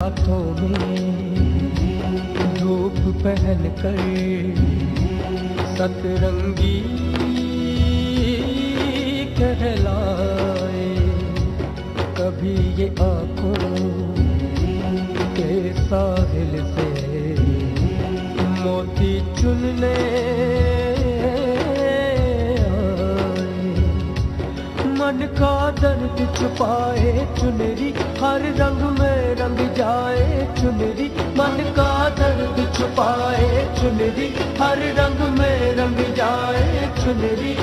हाथों में धूप पहन कर सतरंगी कहलाए, कभी ये आंखों के साहिल से मोती चुनने आए। मन का दर्द छुपाए चुनरी, हर रंग में रंग जाए चुनरी। मन का दर्द छुपाए चुनरी, हर रंग में रंग जाए चुनरी।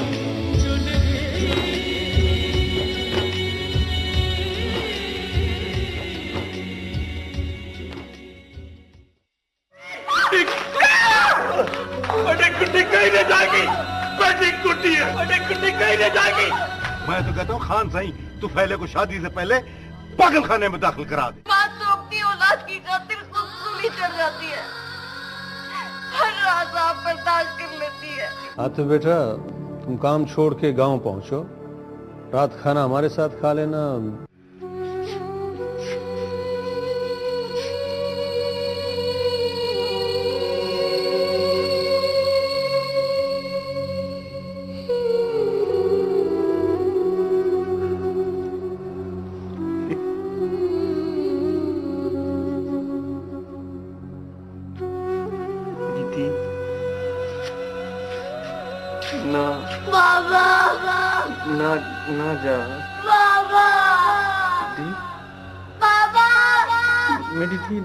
कुट्टी कहीं नहीं जाएगी, बेटी कुट्टी है, कुट्टी कहीं नहीं जाएगी। मैं तो कहता हूँ खान सही तू फैले को शादी से पहले पागल खाने में दाखिल करा दे। बात तो अपनी औलाद की खातिर खुद सुनी चल जाती है, हर रात आप बर्दाश्त कर लेती है। हाँ तो बेटा तुम काम छोड़ के गांव पहुंचो, रात खाना हमारे साथ खा लेना। ना बाबा ना ना जा बाबा दी, बाबा मेरी थी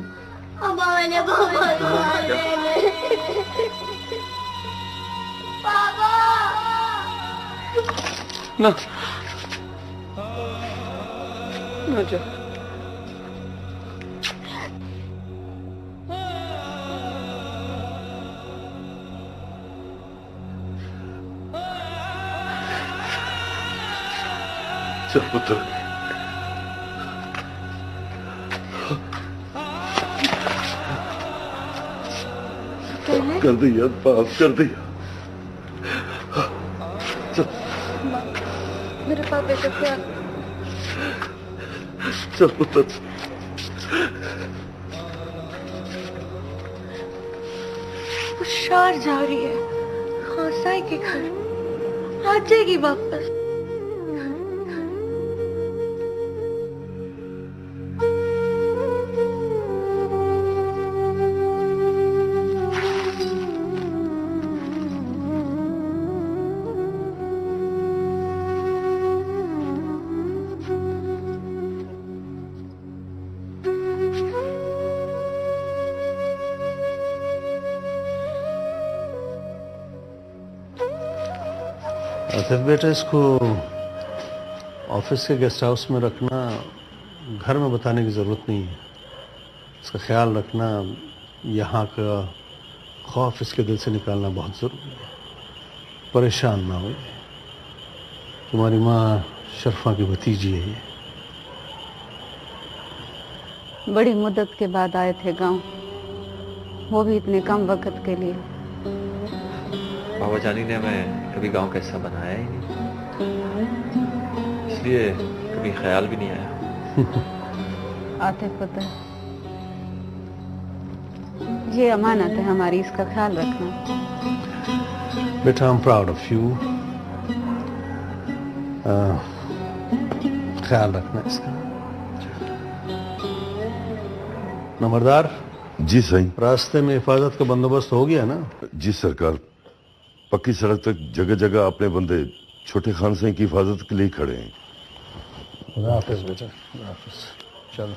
मैंने बहुत मारे बाबा। ना ना जा। चल पुत्र, कर दिया, पाप कर दिया। चल मेरे पास बेटा क्या चल पुत्र। हुशार जा रही है खासाई के घर, आ जाएगी वापस। आतिफ बेटा इसको ऑफिस के गेस्ट हाउस में रखना, घर में बताने की ज़रूरत नहीं है। इसका ख्याल रखना, यहाँ का खौफ इसके दिल से निकालना बहुत ज़रूरी है। परेशान ना हो, तुम्हारी माँ शर्फा की भतीजी है ये। बड़ी मुद्दत के बाद आए थे गांव, वो भी इतने कम वक्त के लिए। बाबा जानी ने हमें कभी गांव का हिस्सा बनाया ही नहीं, इसलिए कभी ख्याल भी नहीं आया। आतिफ पुत्र, ये अमानत है हमारी, इसका ख्याल रखना। बेटा I am proud of you, ख्याल रखना इसका। नंबरदार जी सही। रास्ते में हिफाजत का बंदोबस्त हो गया ना? जी सरकार, पक्की सड़क तक जगह जगह अपने बंदे छोटे खान सिंह की हिफाजत के लिए खड़े हैं। खुदा हाफिज बेटा, खुदा हाफिज। चलो।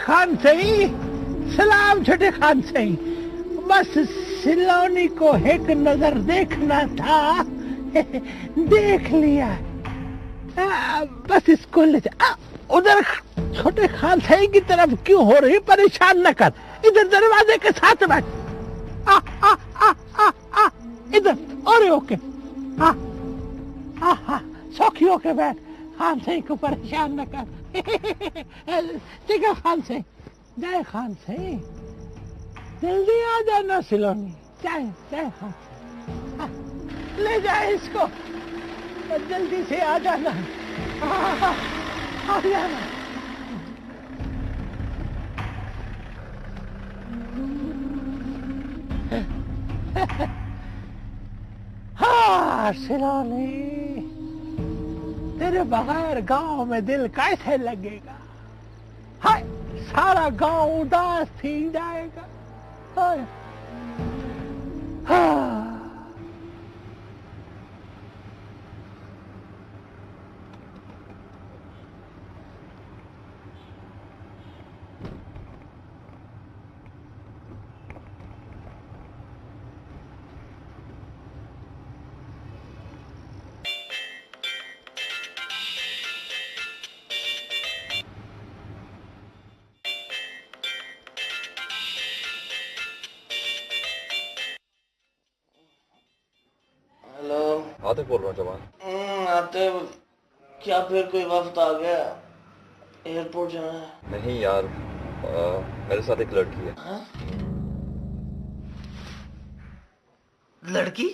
खान सही, सलाम छोटे खान सही। बस सिलोनी को एक नजर देखना था, देख लिया। बस इसको ले जा। उधर छोटे खान सही की तरफ क्यों हो रही, परेशान न कर। इधर दरवाजे के साथ बैठ। इधर और ओके। सौखी होके बैठ, खान सही को परेशान न कर। ठीक है खान सही, जय खान सही, जल्दी आ जाना सिलोनी। जय जय खान, ले जाए इसको, जल्दी से आ जाना। आ जाना। हाँ सिलोनी, तेरे बगैर गांव में दिल कैसे लगेगा। हाय, सारा गांव उदास थी जाएगा। हाय, हाँ। आतिफ बोल रहा हूँ जवान। आतिफ, क्या फिर कोई वक्त आ गया? एयरपोर्ट जाना है। नहीं यार, मेरे साथ एक लड़की है। हाँ? लड़की?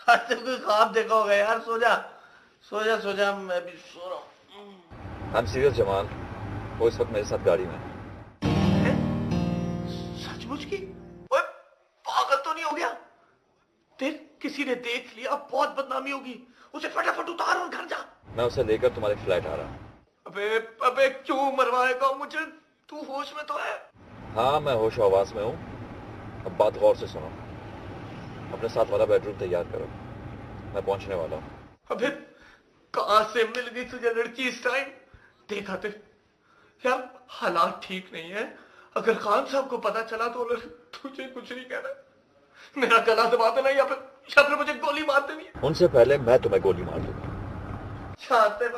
आतिफ कोई ख्वाब देखा होगा यार। सो जा सो जा सो जा, मैं भी सो रहा हूँ। आई एम सीरियस जवान, वो इस वक्त मेरे साथ गाड़ी में है। सचमुच की? ओए, पागल तो नहीं हो गया? देख, किसी ने देख लिया, बहुत बदनामी होगी। उसे फटाफट उतार और घर जा। मैं उसे लेकर तुम्हारे फ्लैट आ रहा हूँ। अबे अबे, क्यों मरवाएगा मुझे? तू होश में तो है? हाँ, मैं होश आवाज में हूँ। अब बात गौर से सुनो। अपने साथ वाला बेडरूम तैयार करो, मैं पहुंचने वाला हूँ। अबे, कहाँ से मिल गई तुझे लड़की इस टाइम? देख आतिफ, यार हालात ठीक नहीं है। अगर खान साहब को पता चला तो तुझे कुछ नहीं कहना। मेरा गला दबा देना या फिर मुझे गोली मार देनी। उनसे पहले मैं तुम्हें गोली मार दूंगा।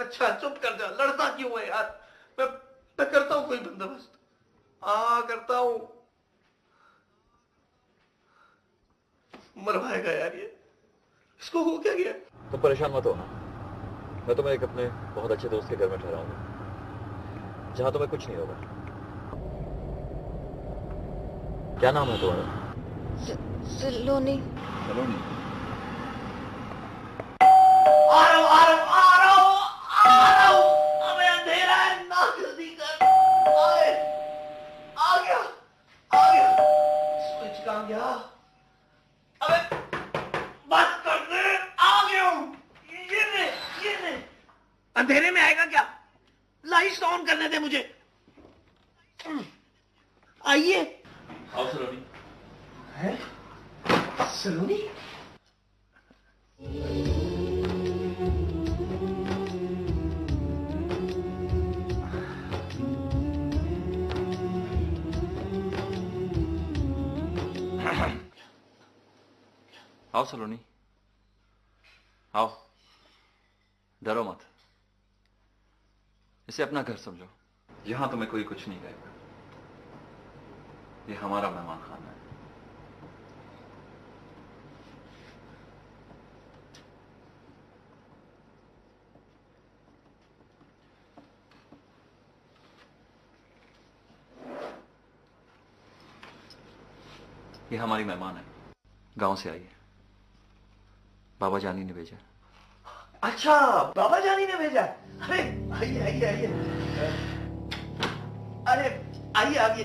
अच्छा, चुप कर जा। लड़ता क्यों है यार? मैं करता हूँ कोई बंदोबस्त। करता हूँ। मरवाएगा यार ये। इसको हो क्या गया? तुम परेशान मत हो, मैं तुम्हें एक अपने बहुत अच्छे दोस्त के घर में ठहराऊंगा, जहां तुम्हें कुछ नहीं होगा। क्या नाम है तुम्हारा? सिलोनी। सलोनी। आ रहा हूँ। अबे अंधेरा है ना, जल्दी कर। आ गया। स्विच कहाँ गया? अबे बस कर दे, आ गया हूँ। ये ने। अंधेरे में आएगा क्या? लाइट्स ऑन करने दे मुझे। आइए। आओ सलोनी। है? सलोनी? आओ सलोनी, आओ। डरो मत, इसे अपना घर समझो। यहां तुम्हें कोई कुछ नहीं कहेगा। ये हमारा मेहमान खाना है। ये हमारी मेहमान है, गांव से आई है। बाबा जानी ने भेजा। अच्छा, बाबा जानी ने भेजा। अरे आइए। अरे आइए।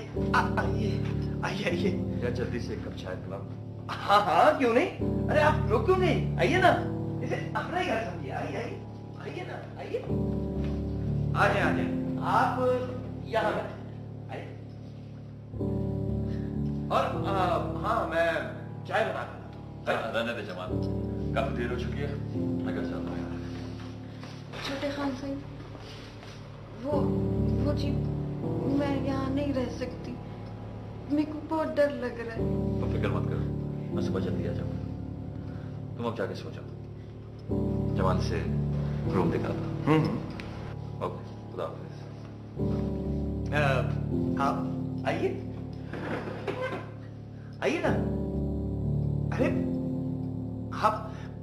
क्या जल्दी से एक कप चाय पिलाओ? हाँ, क्यों नहीं? अरे आप रुक क्यों नहीं? आइए ना, इसे अपना ही घर समझिए। आइए ना, आइए। आप यहाँ बैठे। आइए। और हाँ, मैं चाय बना कर लाता हूँ। रहने दे जमात, काफी देर हो चुकी है, मैं घर जाता हूँ। खान साहब, वो जी, मैं यहाँ नहीं रह सकती, मेरे को बहुत डर लग रहा है। तुम फिक्र मत करो, मैं सुबह जल्दी आ जाऊंगा। तुम अब जाके सो जाओ, जवान से रूम दिखाता। ओके, खुदा हाफिज। आप आइए, आइए ना। अरे आप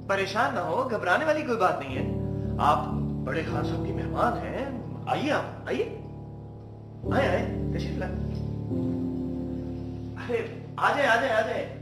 परेशान ना हो, घबराने वाली कोई बात नहीं है। आप बड़े खान साहब की मेहमान हैं, आइए आप, आइए, आए आए, तशरीफ लाए। अरे आ जाए, आ जाए, आ जाए।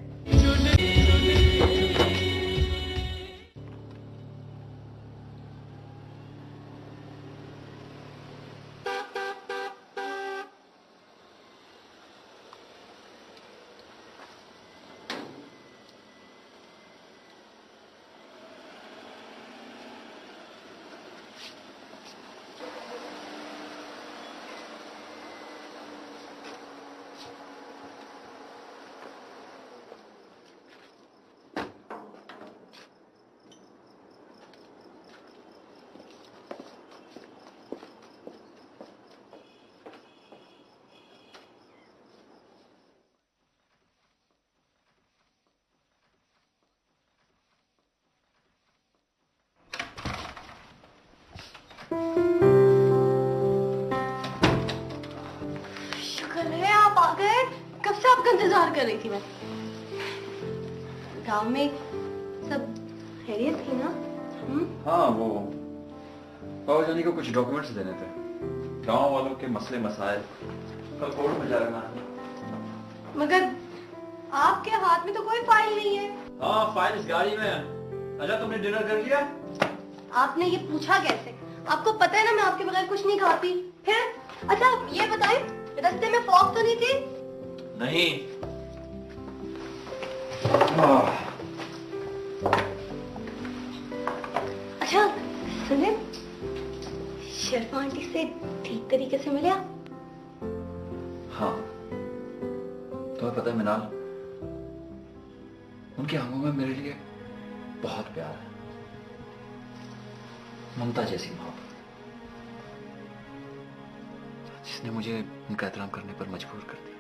शुक्र है आप आ गए, कब से आपका इंतजार कर रही थी मैं। गांव में सब खैरियत थी ना? हाँ, वो बाबा जानी को कुछ डॉक्यूमेंट्स देने थे, गांव वालों के मसले मसाइल, कल कोर्ट में जा रहा है। मगर आपके हाथ में तो कोई फाइल नहीं है। हाँ, फाइल इस गाड़ी में है। अच्छा, तुमने डिनर कर लिया? आपने ये पूछा कैसे? आपको पता है ना मैं आपके बगैर कुछ नहीं खाती। फिर अच्छा ये बताइए, रास्ते में फॉग तो नहीं थी? नहीं। अच्छा सुने, शर्मा आंटी से ठीक तरीके से मिले आप? हाँ, तुम्हें पता है मिनाल, उनकी आंखों में मेरे लिए बहुत प्यार है, ममता जैसी मोहब्बत, जिसने मुझे उनका एहतराम करने पर मजबूर कर दिया।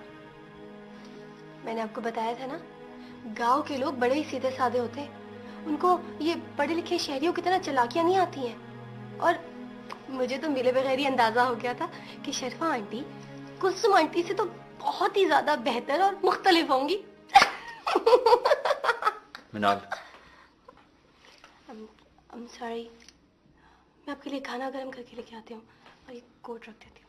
मैंने आपको बताया था ना, गांव के लोग बड़े ही सीधे साधे होते हैं, उनको ये पढ़े लिखे शहरियों की तरह चालाकियां नहीं आती हैं। और मुझे तो मिले बगैर ही अंदाजा हो गया था कि शर्फा आंटी कुलसुम आंटी से तो बहुत ही ज्यादा बेहतर और मुख्तलिफ होंगी। मिनाल, I'm sorry, मैं आपके लिए खाना गर्म करके लेके आती हूँ और ये कोट रख देती हूँ।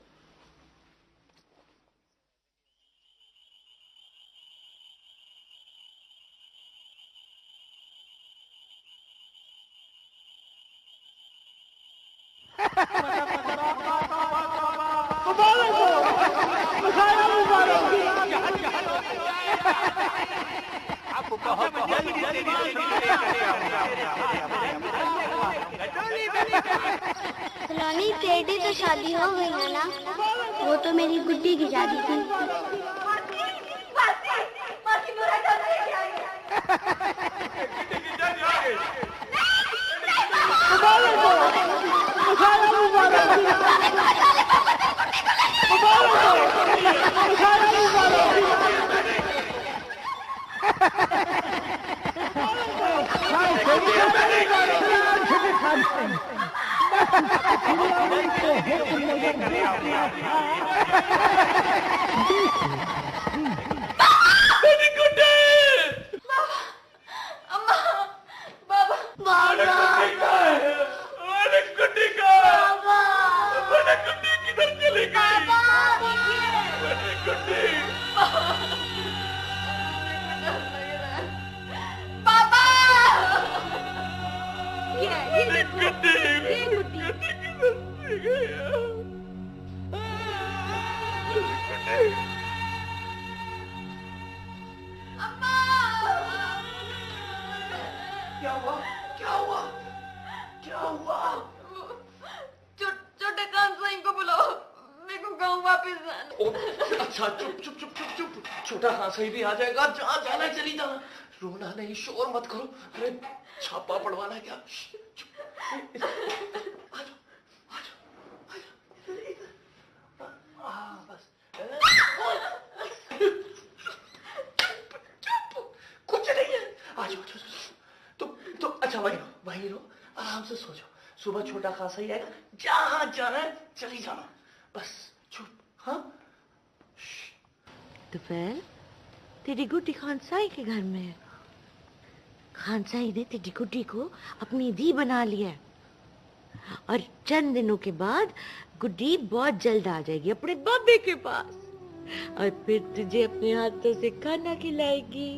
सलोनी, तेरी तो शादी हो गई है ना? वो तो मेरी गुड्डी की शादी थी। क्या हुआ? क्या हुआ? क्या हुआ? छोटे खान साईं को बुलाओ, मेरे को गांव वापस जाना। अच्छा चुप चुप चुप चुप चुप, छोटा खान साईं भी आ जाएगा, जहाँ जाना चली जाना, रोना नहीं, शोर मत करो। अरे छापा पड़वाना है क्या? चुप, आ जाओ, आ नहीं रहो, आराम से सो जाओ। सुबह छोटा खासा ही आएगा, जहां जाना है चली जाना, बस चुप। हाँ दोपहर तेरी गुड्डी खान साई के घर में है। खान साई ने तेरी गुड्डी को अपनी धी बना लिया है और चंद दिनों के बाद गुड्डी बहुत जल्द आ जाएगी अपने बाबे के पास और फिर तुझे अपने हाथों से खाना खिलाएगी,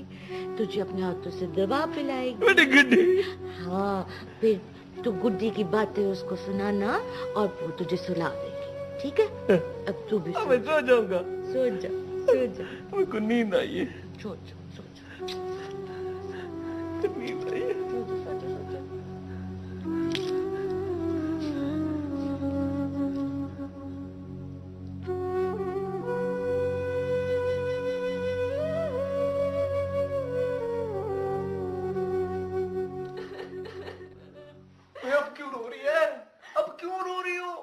तुझे अपने हाथों से दवा पिलाएगी। गुड्डी। हाँ, फिर तू गुड्डी की बातें उसको सुनाना और वो तुझे सुला देगी, ठीक है? अब तू भी मैं सो जाऊंगा। सो जा, सो जा। मेरे को नींद आई है। सो जा, सो जा। नींद आई है। अब क्यों रो रही है? अब क्यों रो रही हो?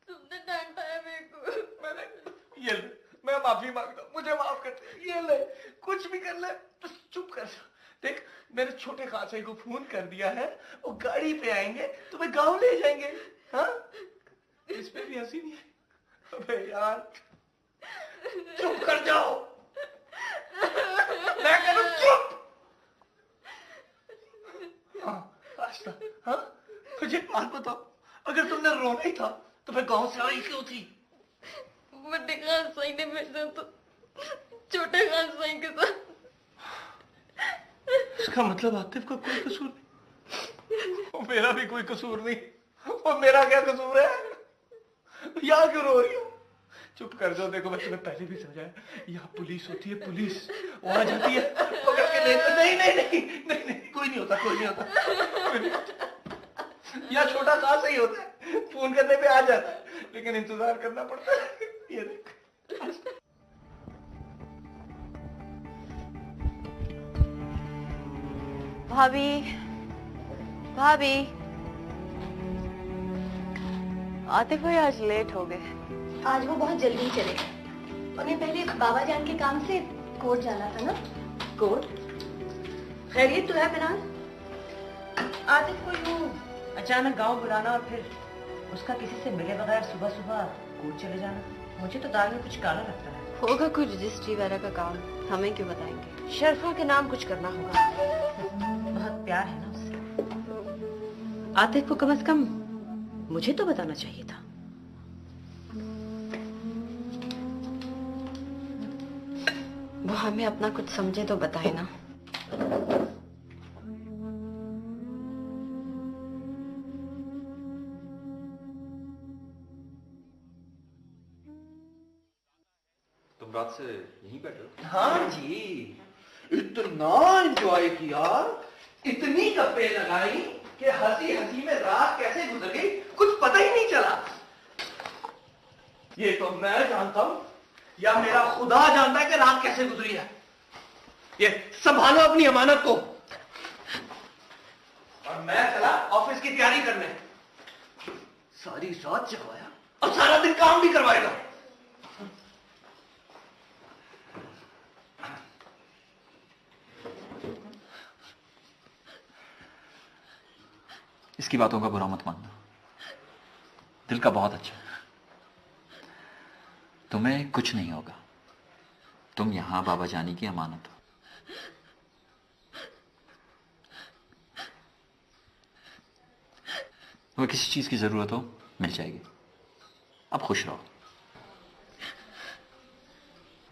तुमने डांटा है मेरे को। मैंने ये ले, मैं माफी मांगता हूँ, मुझे माफ कर दे। ये ले, कुछ भी कर ले, बस चुप कर जा। देख, मैंने छोटे खांसाई को फोन कर दिया है, वो गाड़ी पे आएंगे, तुम्हें गांव ले जाएंगे। हाँ, इस पे भी हंसी नहीं है। अबे यार, चुप कर जाओ। मैं कह रहा हूं चुप। हाँ, आस्था, हाँ, मुझे एक बात बताओ, अगर तुमने रोना ही था तो फिर गांव से आई क्यों थी? बड़े खान साई ने भेजा तो छोटे खान साई के साथ। इसका मतलब आतिफ का कोई कसूर नहीं, और मेरा भी कोई कसूर नहीं। और मेरा क्या कसूर है? यहाँ क्यों रो रही हो? चुप कर जाओ। देखो, मैं तुम्हें पहले भी समझाया, यहाँ पुलिस होती है, पुलिस वो आ जाती है, पकड़ के लेते। नहीं नहीं नहीं नहीं नहीं, कोई नहीं होता, कोई नहीं होता। यहाँ छोटा खास ही होता है, फोन करने पे आ जाता है, लेकिन इंतजार करना पड़ता है। ये देख, भाभी, भाभी, आतिफ भाई आज लेट हो गए। आज वो बहुत जल्दी ही चले गए। उन्हें पहले बाबा जान के काम से कोर्ट जाना था ना। कोर्ट? खैरियत तो है बिनाल? आतिफ को यूं अचानक गांव बुलाना और फिर उसका किसी से मिले बगैर सुबह सुबह कोर्ट चले जाना, मुझे तो दाल में कुछ काला लगता है। होगा कोई रजिस्ट्री वगैरह का काम, हमें क्यों बताएंगे? शर्फा के नाम कुछ करना होगा, बहुत प्यार है ना उससे। आतिफ को कम से कम मुझे तो बताना चाहिए था। वो हमें अपना कुछ समझे तो बताए ना। तुम रात से यहीं बैठे हो? हाँ जी, इतना एंजॉय किया, इतनी गप्पे लगाई कि हंसी हंसी में रात कैसे गुजर गई कुछ पता ही नहीं चला। ये तो मैं जानता हूं या मेरा खुदा जानता है कि रात कैसे गुजरी है। ये संभालो अपनी अमानत को। और मैं चला ऑफिस की तैयारी करने। सारी रात जगवाया और सारा दिन काम भी करवाएगा। इसकी बातों का बुरा मत मानना, दिल का बहुत अच्छा है। तुम्हें कुछ नहीं होगा, तुम यहां बाबा जानी की अमानत हो। तुम्हें किसी चीज की जरूरत हो मिल जाएगी। अब खुश रहो।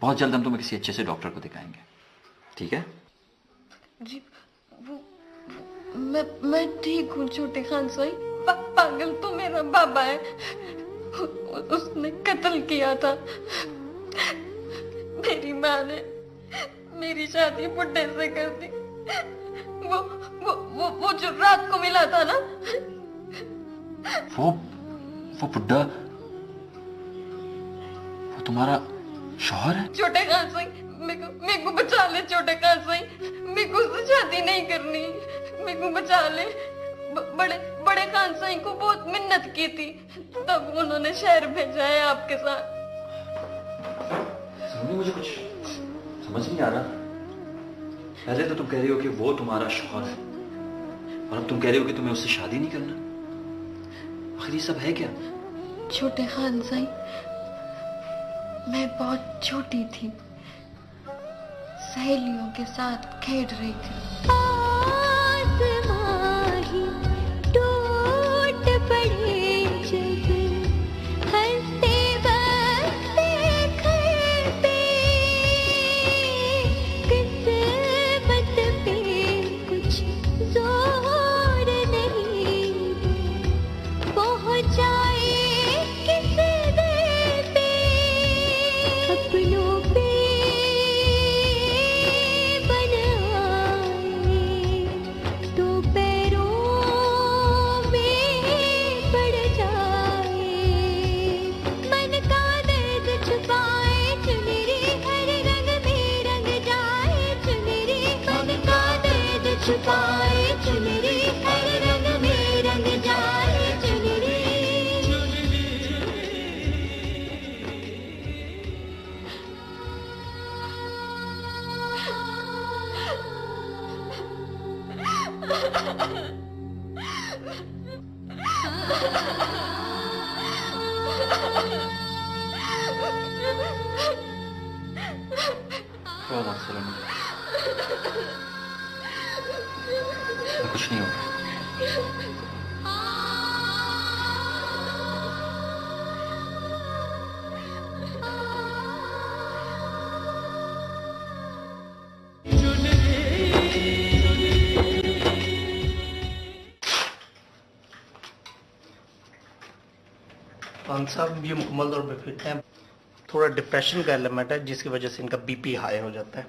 बहुत जल्द हम तुम्हें किसी अच्छे से डॉक्टर को दिखाएंगे, ठीक है? जी, मैं ठीक हूँ छोटे खान साई। पागल तो मेरा बाबा है, उसने कत्ल किया था। मेरी माँ ने मेरी शादी बुड्ढे से कर दी। वो जो रात को मिला था ना, वो बुड्ढा वो तुम्हारा शौहर है? छोटे खान साई, मेरे को बचा ले छोटे खान साई। मेरे को उससे शादी नहीं करनी, मेरे को बचा ले। बड़े खान साई को बहुत मिन्नत की थी, तब उन्होंने शहर भेजा है आपके साथ। समझी, मुझे कुछ समझ नहीं आ रहा। पहले तो तुम कह रही हो कि वो तुम्हारा शौहर है, और अब तुम कह रही हो कि तुम्हें उससे शादी नहीं करना। आखिर ये सब है क्या? छोटे खान साईं, मैं बहुत छोटी थी, सहेलियों के साथ खेल रही थी। टूट पड़े जब हंसते बसते घर पे, किस्मत पे कुछ जोर नहीं पहुंचाए किस दर पे, अपनों पे बन आए तो पैरों में पड़ जाए। मन का दर्द छुपाए चुनरी हर रंग में रंग जाए चुनरी, मन का दर्द छुपाए चुनरी हर रंग में रंग जाए चुनरी। रो मत सलोनी, कुछ नहीं होगा। खान साहब ये मुकम्मल तौर पे फिट हैं, थोड़ा डिप्रेशन का एलिमेंट है जिसकी वजह से इनका बीपी हाई हो जाता है।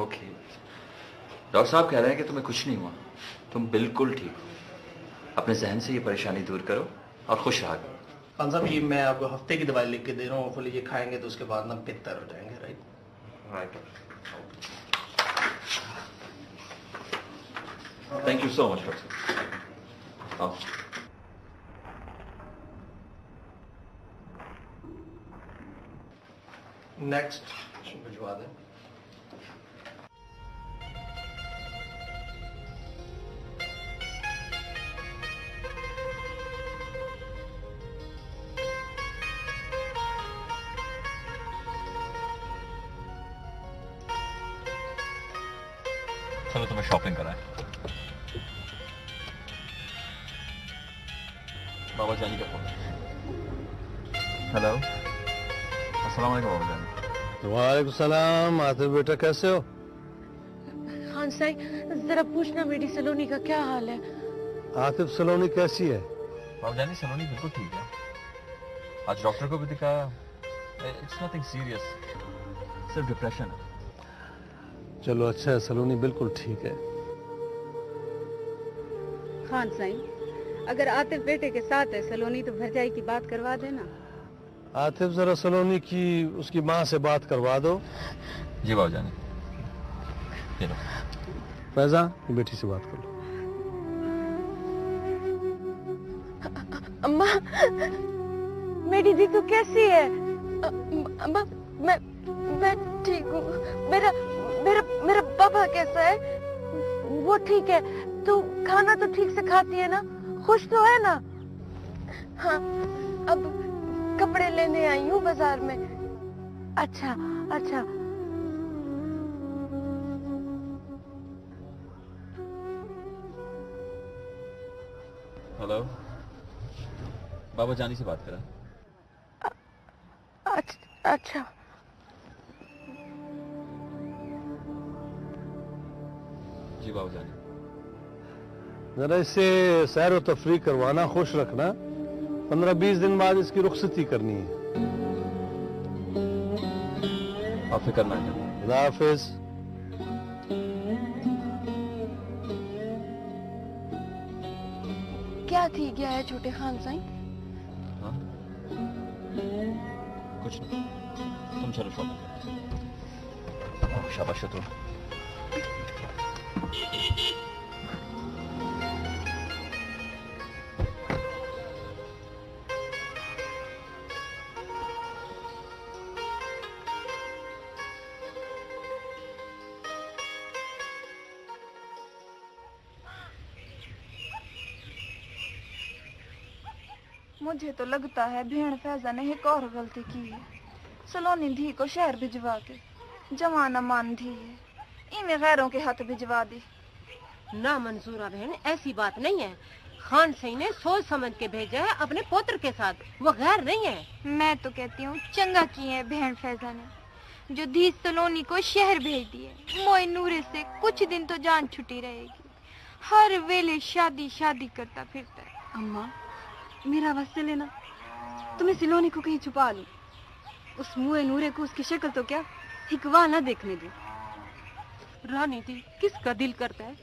ओके, डॉक्टर साहब कह रहे हैं कि तुम्हें कुछ नहीं हुआ, तुम बिल्कुल ठीक हो। अपने जहन से ये परेशानी दूर करो और खुश रहा करो। खान साहब ये मैं आपको हफ्ते की दवाई लिख के दे रहा हूँ, होपफुली ये खाएंगे तो उसके बाद ना बेहतर हो जाएंगे। Right, thank you so much doctor. आओ। नेक्स्ट भिजवा दें। चलो तुम्हें शॉपिंग कराएं। बाबा जानी का फोन। हेलो, अस्सलाम वालेकुम बाबा जानी। वालेकुम सलाम। आतिफ बेटा कैसे हो? खान साईं जरा पूछना मेरी सलोनी का क्या हाल है। आतिफ सलोनी कैसी है? बाबा जानी सलोनी बिल्कुल ठीक है, आज डॉक्टर को भी दिखाया, इट्स नथिंग सीरियस, सिर्फ डिप्रेशन है। चलो अच्छा है, सलोनी बिल्कुल ठीक है। खान साईं, अगर आतिफ बेटे के साथ है सलोनी तो भरजाई की बात करवा देना। आतिफ जरा सलोनी की उसकी माँ से बात करवा दो। जी बाबा जानी। ये लो। फैजा बेटी से बात कर लो। अम्मा, मेरी दी तो कैसी है? अम्मा, मैं ठीक हूँ। मेरा मेरा मेरा पापा कैसा है? वो ठीक है। तू खाना तो ठीक से खाती है ना? खुश तो है ना? हाँ, अब कपड़े लेने आई हूँ बाजार में। अच्छा अच्छा। हेलो, बाबा जानी से बात करा। अच्छा। जी बाबा जानी। जरा इसे सैर व तफरी करवाना, खुश रखना। 15-20 दिन बाद इसकी रुखसती करनी है। आप फिक्र ना करें। खुदा हाफिज। क्या थी गया है छोटे खान साईं? हाँ? कुछ नहीं, तुम चलो शॉपिंग करो। शाबाश तुम। मुझे तो लगता है भेड़ फैजा ने एक और गलती की है। सलोनी धी को शहर भिजवा के जमाना मान धी है, इन्हें गैरों के हाथ भिजवा दी। ना मंसूरा बहन, ऐसी बात नहीं है। खान सिंह ने सोच समझ के भेजा है अपने पुत्र के साथ, वो गैर नहीं है। मैं तो कहती हूँ चंगा की है भेड़ फैजा ने जो धी सलोनी को शहर भेज दिए। मोए नूरे से कुछ दिन तो जान छुटी रहेगी, हर वेले शादी शादी करता फिरता है। अम्मा मेरा वस्ते लेना, तुम्हें सिलोनी को कहीं छुपा लूं। उस मुए नूरे को उसकी शक्ल तो क्या हिकवा ना देखने दे। रानी जी, किसका दिल करता है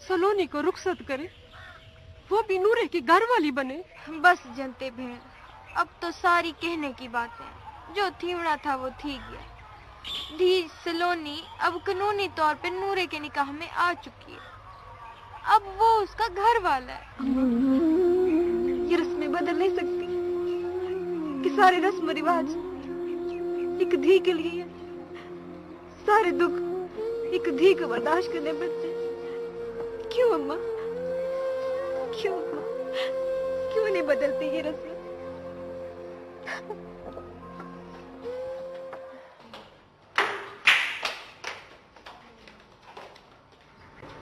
सलोनी को रुखसत करे, वो भी नूरे की घरवाली बने। बस जनते भेड़, अब तो सारी कहने की बात है। जो थीवड़ा था वो थी गया। धी सलोनी अब कानूनी तौर पे नूरे के निकाह में आ चुकी है, अब वो उसका घर वाला है। ये रस्में बदल नहीं सकती कि सारे रस्म रिवाज एक धी के लिए, सारे दुख एक धी को बर्दाश्त करने पड़ते। क्यों अम्मा, क्यों अम्मा, क्यों नहीं बदलती ये रस्में?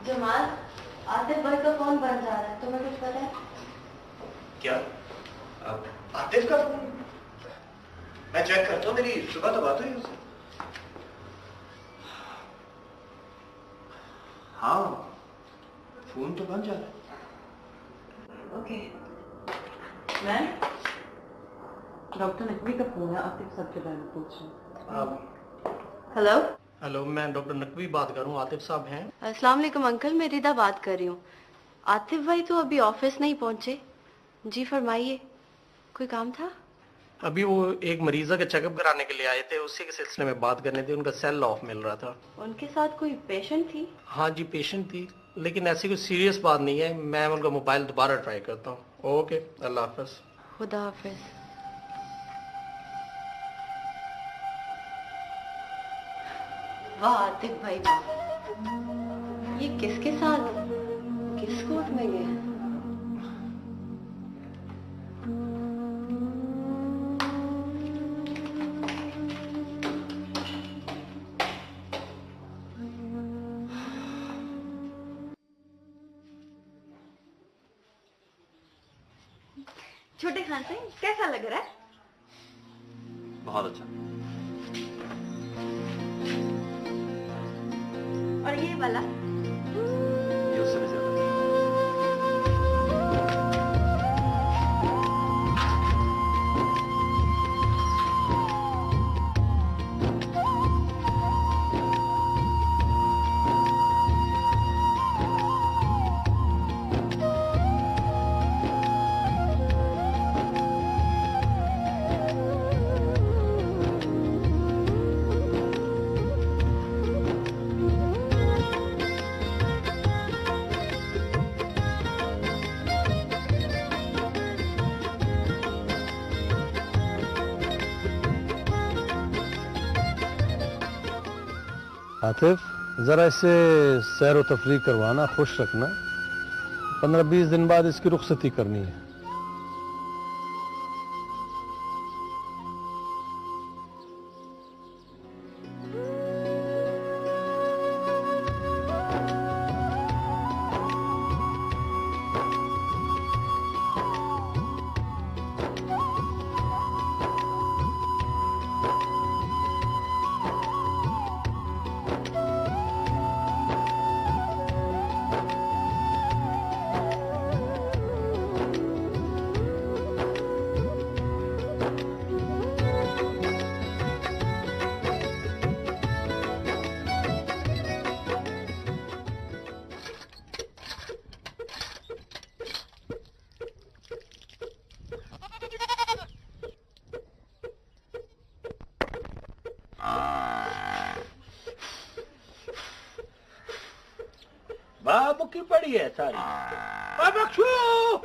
जमाल, आतिफ भाई का फोन बंद जा रहा है, तुम्हें कुछ पता है? क्या? आतिफ का फोन? मैं चेक करता हूँ, मेरी सुबह तो बात हुई उससे। हाँ, फोन तो बंद जा रहा है। ओके मैम, डॉक्टर नकवी का फोन है, आतिफ साहब के बारे में पूछ रहे हैं। हेलो हेलो, मैं डॉक्टर नकवी बात कर रहा हूँ, आतिफ साहब हैं? अस्सलाम वालेकुम अंकल, मैं रिदा बात कर रही हूँ। आतिफ भाई तो अभी ऑफिस नहीं पहुंचे। जी फरमाइए, कोई काम था? अभी वो एक मरीजा का चेकअप कराने के लिए आए थे, उसी के सिलसिले में बात करने थी। उनका सेल ऑफ मिल रहा था। उनके साथ कोई पेशेंट थी? हाँ जी, पेशेंट थी, लेकिन ऐसी कोई सीरियस बात नहीं है। मैं उनका मोबाइल दोबारा ट्राई करता हूँ। ओके, अल्लाह हाफिज। खुदा हाफिज। वाह आतिफ भाई वाह, ये किसके साथ किस कोर्ट में गए? छोटे खान सिंह, कैसा लग रहा है? बहुत अच्छा। और ये वाला? ये उससे भी ज्यादा। आतिफ, जरा इससे सैर व तफरीक करवाना, खुश रखना। 15-20 दिन बाद इसकी रुखसती करनी है। बाबू की पड़ी है सारी। बख्शो,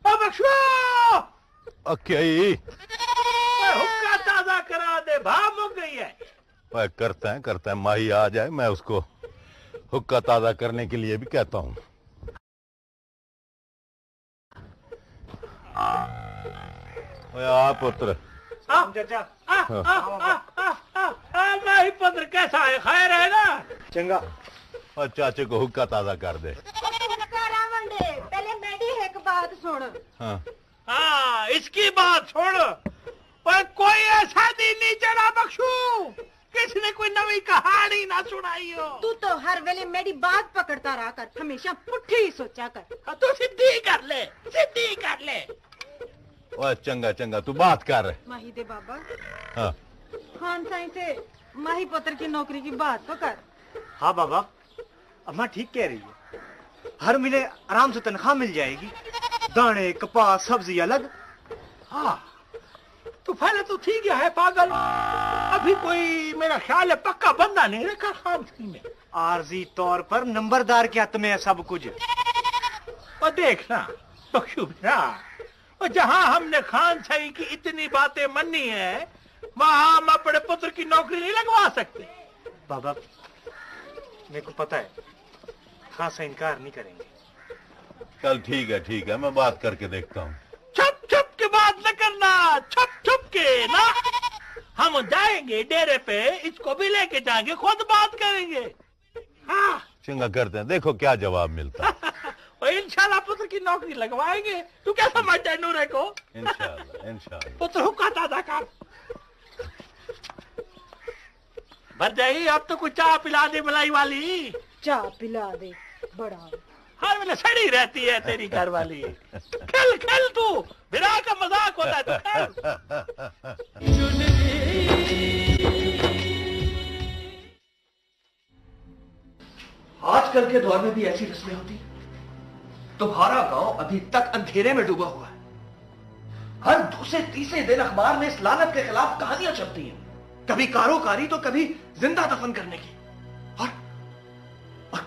बख्शो, क्या ही हुक्का ताजा करा दे, भाप हो गई है। करते हैं माही आ जाए, मैं उसको हुक्का ताजा करने के लिए भी कहता हूँ। ओए आ पुत्र। चाचा नहीं पुत्र, कैसा है? खैर है ना? चंगा। और चाचे को हुक्का ताजा कर दे। पहले मेरी एक बात सुन। हाँ, इसकी बात छोड़। और कोई ऐसा दिन नहीं चढ़ा बख्शू किसी ने कोई नवी कहानी ना सुनाई हो। तू तो हर वेले मेरी बात पकड़ता रहा कर, हमेशा पुट्ठी ही सोचा कर। तू सीधी कर ले, सीधी कर ले। ओए चंगा चंगा, तू बात कर। माही दे बाबा। हाँ। खान साईं से माही पुत्र की नौकरी की बात तो कर। हाँ बाबा, अम्मा ठीक कह रही है। हर महीने आराम से तनख्वाह मिल जाएगी, दाने कपास सब्जी अलग। हाँ तो पहले तो ठीक है पागल, अभी कोई मेरा ख्याल है पक्का बंदा नहीं रखा खान सिंह ने। आरजी तौर पर नंबरदार के हाथ में है सब कुछ। और देखना बख्शू बेटा, और जहाँ हमने खान साई की इतनी बातें मानी है वहाँ हम अपने पुत्र की नौकरी नहीं लगवा सकते। बाबा मेरे को पता है खान साई इनकार नहीं करेंगे। चल ठीक है, मैं बात करके देखता हूँ। छुप छुप के बात न करना, छुप छुप के ना। हम जाएंगे डेरे पे, इसको भी लेके जाएंगे, खुद बात करेंगे। हाँ चंगा करते हैं, देखो क्या जवाब मिलता है। और इंशाल्लाह पुत्र की नौकरी लगवाएंगे। तू क्या समझता है नूरे को? इंशाल्लाह। पुत्र हुक्का ताजा कर। भर जाई, अब तो कुछ चाय पिला दे मलाई वाली। चाय पिला दे बड़ा। हर वेले सड़ी रहती है तेरी घर वाली। खेल खेल तू, बिना का मजाक होता है तो खेल। आजकल के दौर में भी ऐसी रस्में होती। तुम्हारा गांव अभी तक अंधेरे में डूबा हुआ है। हर दूसरे तीसरे दिन अखबार में इस लानत के खिलाफ कहानियां छपती हैं, कभी कारोकारी तो कभी जिंदा दफन करने की, और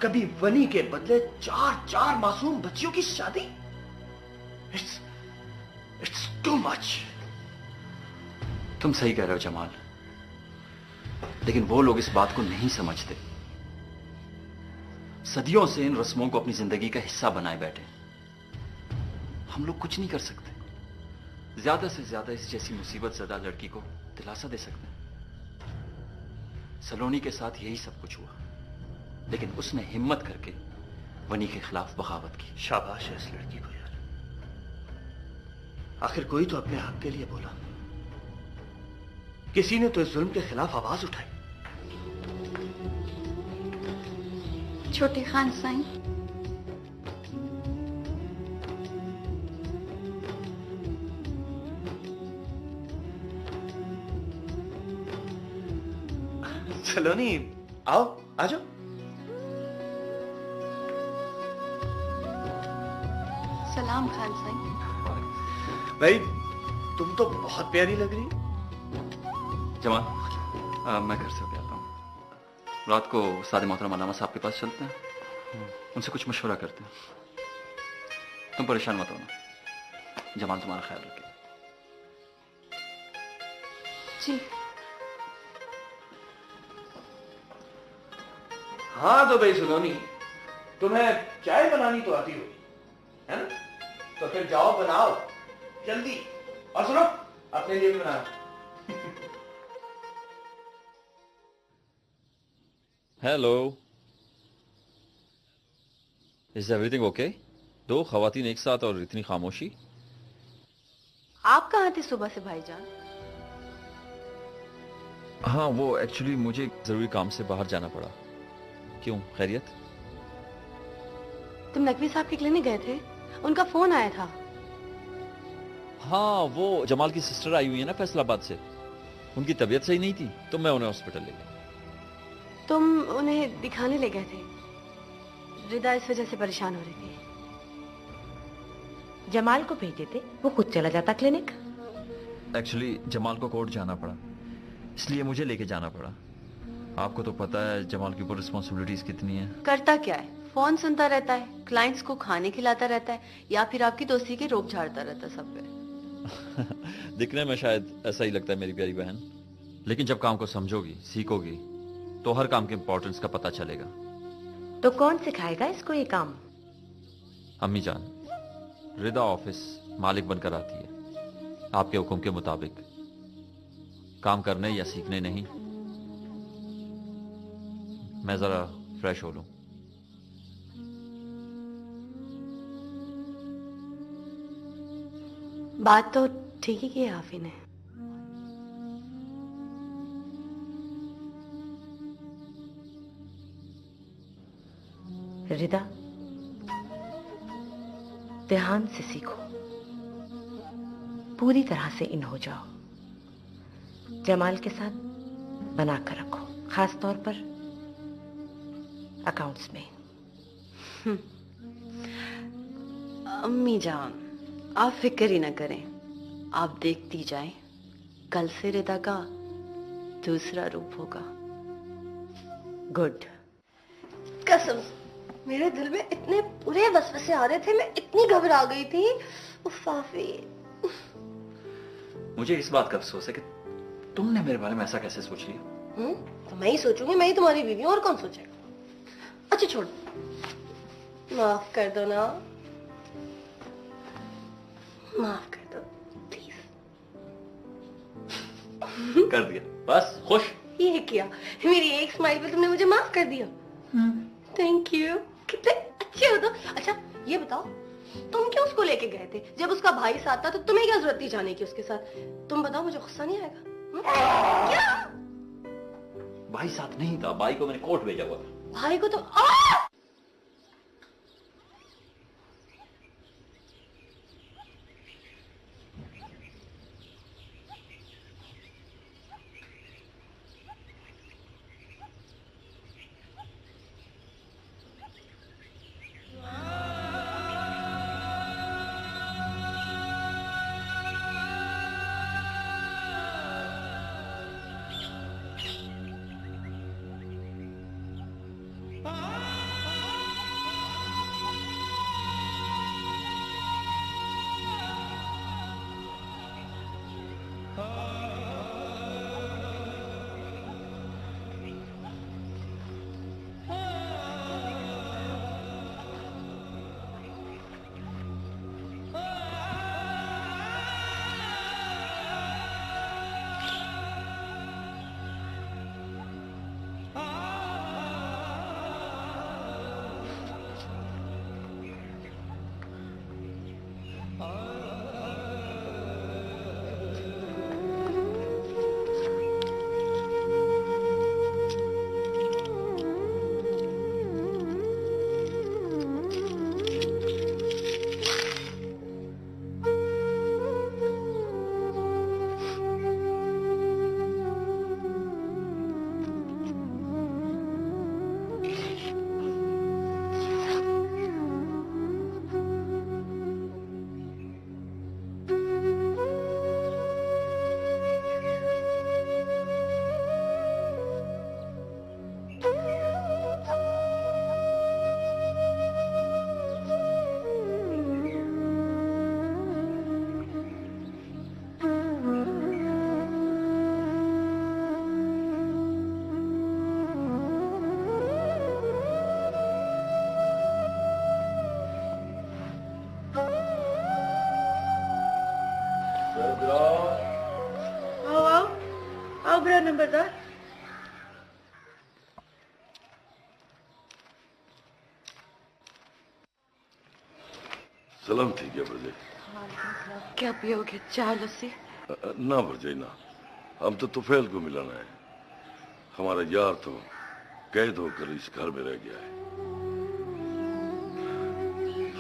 कभी वनी के बदले 4 मासूम बच्चियों की शादी। It's too much. तुम सही कह रहे हो जमाल, लेकिन वो लोग इस बात को नहीं समझते। सदियों से इन रस्मों को अपनी जिंदगी का हिस्सा बनाए बैठे। हम लोग कुछ नहीं कर सकते। ज्यादा से ज्यादा इस जैसी मुसीबत ज़दा लड़की को दिलासा दे सकते हैं। सलोनी के साथ यही सब कुछ हुआ, लेकिन उसने हिम्मत करके वनी के खिलाफ बगावत की। शाबाश है इस लड़की को यार, आखिर कोई तो अपने हक के लिए बोला। किसी ने तो इस जुल्म के खिलाफ आवाज उठाई। छोटे खान साईं, सलोनी आओ, आ जाओ। सलाम खान साईं। भाई तुम तो बहुत प्यारी लग रही। जमाल, मैं घर से होके आता हूँ। रात को सादे मोहतरम अल्लामा साहब के पास चलते हैं, उनसे कुछ मशवरा करते हैं। तुम परेशान मत होना, जमाल तुम्हारा ख्याल रखे। जी। हाँ तो भाई सलोनी, तुम्हें चाय बनानी तो आती होगी, है ना? तो फिर जाओ बनाओ जल्दी, और सुनो अपने लिए भी बनाओ। Hello, is everything okay? 2 खवातीन एक साथ और इतनी खामोशी। आप कहाँ थे सुबह से भाईजान? हाँ, वो एक्चुअली मुझे जरूरी काम से बाहर जाना पड़ा। क्यों, खैरियत? तुम नकवी साहब के क्लिनिक गए थे, उनका फोन आया था। हाँ, वो जमाल की सिस्टर आई हुई है ना फैसलाबाद से, उनकी तबीयत सही नहीं थी तो मैं उन्हें हॉस्पिटल ले गया। तुम उन्हें दिखाने ले गए थे। रिदा इस वजह से परेशान हो रही थी। जमाल को भेजे थे, वो खुद चला जाता क्लिनिक। एक्चुअली जमाल को कोर्ट जाना पड़ा, इसलिए मुझे लेके जाना पड़ा। आपको तो पता है जमाल के ऊपर रिस्पॉन्सिबिलिटीज कितनी है। करता क्या है, फोन सुनता रहता है, क्लाइंट्स को खाने खिलाता रहता है, या फिर आपकी दोस्ती के रोक झाड़ता रहता है सब पे। दिखने में शायद ऐसा ही लगता है मेरी प्यारी बहन, लेकिन जब काम को समझोगी, सीखोगी, तो हर काम के इंपॉर्टेंस का पता चलेगा। तो कौन सिखाएगा इसको ये काम? अम्मी जान, रिदा ऑफिस मालिक बनकर आती है, आपके हुक्म के मुताबिक काम करने या सीखने नहीं। मैं जरा फ्रेश हो लूं। बात तो ठीक ही की है आफी ने। रिदा, ध्यान से सीखो, पूरी तरह से इन हो जाओ। जमाल के साथ बनाकर रखो, खास तौर पर अकाउंट्स में। अम्मी जान, आप फिक्र ही न करें, आप देखती जाएं, कल से रिदा का दूसरा रूप होगा। गुड। कसम मेरे दिल में इतने बुरे वसवसे आ रहे थे, मैं इतनी घबरा गई थी। उफ आफी, मुझे इस बात का अफसोस है कि तुमने मेरे बारे में ऐसा कैसे सोच लिया। तो मैं ही सोचूंगी, मैं ही तुम्हारी बीवी हूं, और कौन सोचेगा। अच्छा छोड़, माफ कर दो ना, माफ कर दो प्लीज। कर दिया, बस खुश। ये किया, मेरी एक स्माइल पे तुमने मुझे माफ कर दिया। थैंक यू, कितने अच्छे हो तुम। अच्छा ये बताओ, तुम क्यों उसको लेके गए थे? जब उसका भाई साथ था तो तुम्हें क्या जरूरत थी जाने की उसके साथ? तुम बताओ, मुझे गुस्सा नहीं आएगा? क्या? भाई साथ नहीं था, भाई को मैंने कोर्ट भेजा हुआ था। भाई को तो नंबरदार। सलाम ठीक है भरजाई। क्या पियोगे, चाय लस्सी? ना भरजाई ना, हम तो तुफैल को मिलाना है। हमारा यार तो कैद होकर इस घर में रह गया है।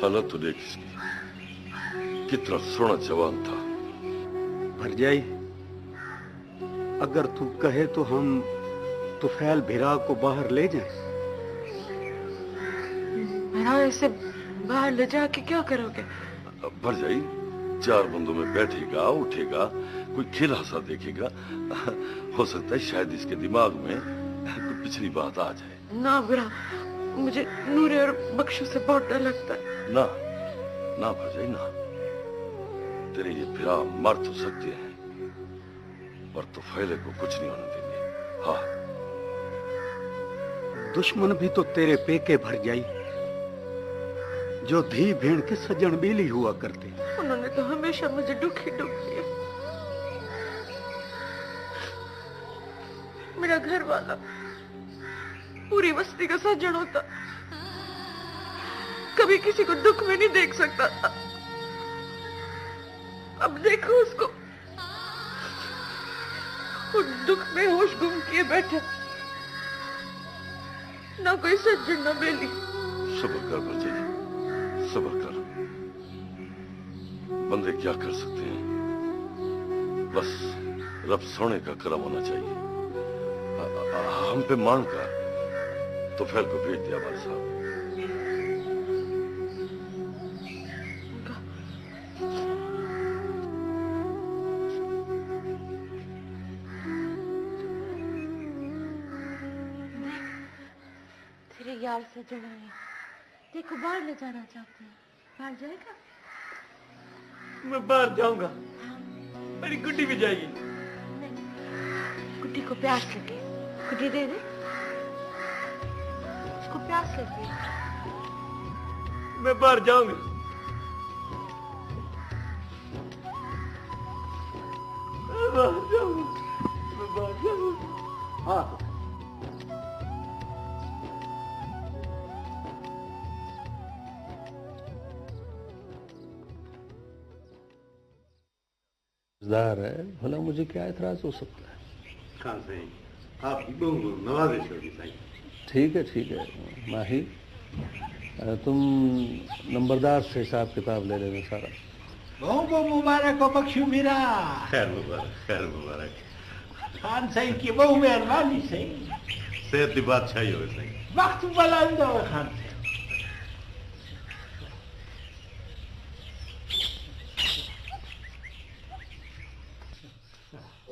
हालत तो देख इसकी, कितना सोना जवान था। भरजाई, अगर तू कहे तो हम तुफैल भिरा को बाहर ले जाएं। मेरा इसे बाहर ले जाके क्या करोगे? भरजाई, चार बंदों में बैठेगा, उठेगा, कोई खेल हंसा देखेगा, हो सकता है शायद इसके दिमाग में कोई पिछली बात आ जाए। ना बुरा, मुझे नूरे और बख्शू से बहुत डर लगता है। ना ना भरजाई ना, तेरे ये भिरा मर तो सकते हैं पर तुफैले को कुछ नहीं होने देंगे। हाँ, दुश्मन भी तो तेरे पेके भर जाई, जो धी भेड़ के सज्जन बेली हुआ करते। उन्होंने तो हमेशा मुझे दुखी किया। मेरा घर वाला पूरी बस्ती का सज्जन होता, कभी किसी को दुख में नहीं देख सकता था। अब देखो उसको, वो दुख में होश गुम किए बैठे, ना कोई सज्जन ना बेली। सब्र कर बच्चे, सब्र कर। बंदे क्या कर सकते हैं, बस रब सोने का करम होना चाहिए। हम पे मान कर तो फैल को भेज दिया हमारे साहब। तेरे यार से जुड़ा है, देखो बाहर ले जाना चाहते हैं, बाहर जाएगा? मैं बाहर जाऊंगा, मेरी गुड्डी भी जाएगी। गुड्डी को प्यास लगे, गुड्डी दे दे, उसको प्यास लगी। मैं बाहर जाऊंगा। मैं बाहर जाऊंगा, मैं बाहर जाऊंगा। हाँ है, भला मुझे क्या एतराज हो सकता है? खान साईं, आपकी बहु नवाजिश होगी साईं। ठीक है माही, तुम नंबरदार से हिसाब किताब ले लेना सारा। बहुत मुबारक हो बख्शू मेरा। खैर मुबारक, खैर मुबारक। खान साईं की बहु मेहरबानी सही। सेहत की बादशाही हो सही। वक्त बुलंद हो खान साईं।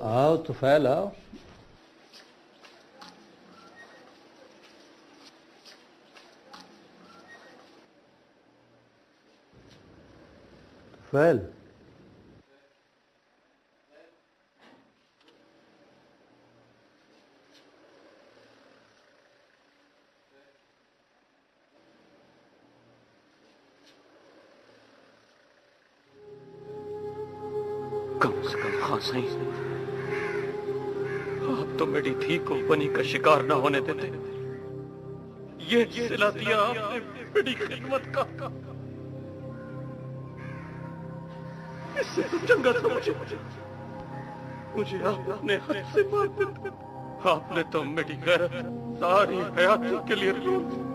आओ तो फैल आओ। फैल, कम से कम हाँ सही, आप तो मेरी धी को बनी का शिकार ना होने देते। ये सिला दिया आपने बड़ी खिदमत का। इससे तो चंगा था मुझे आप अपने हाथ से मार देते। आपने तो मेरी गैरत सारी हयाती के लिए तोड़।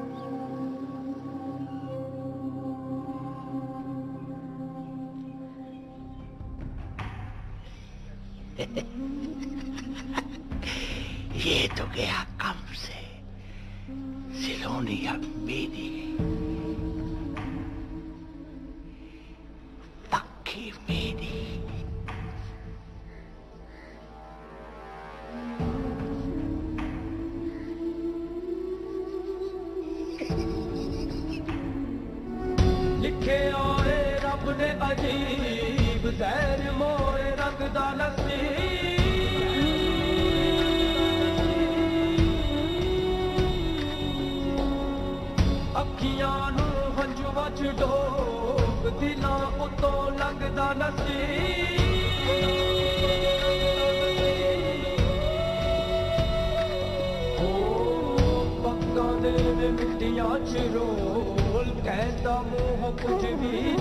ये तो गया कम से सिलोनी अब मेरी पक्की मेरी। लिखे आए रब ने अजीब ज़हर मोए रंग दा नसीब। अखियां नू हंजुआ च डोब दिलां उतों लगदा नसीब। ओ पक्का दे मिट्टियां च रोल कहता मुंह कुछ भी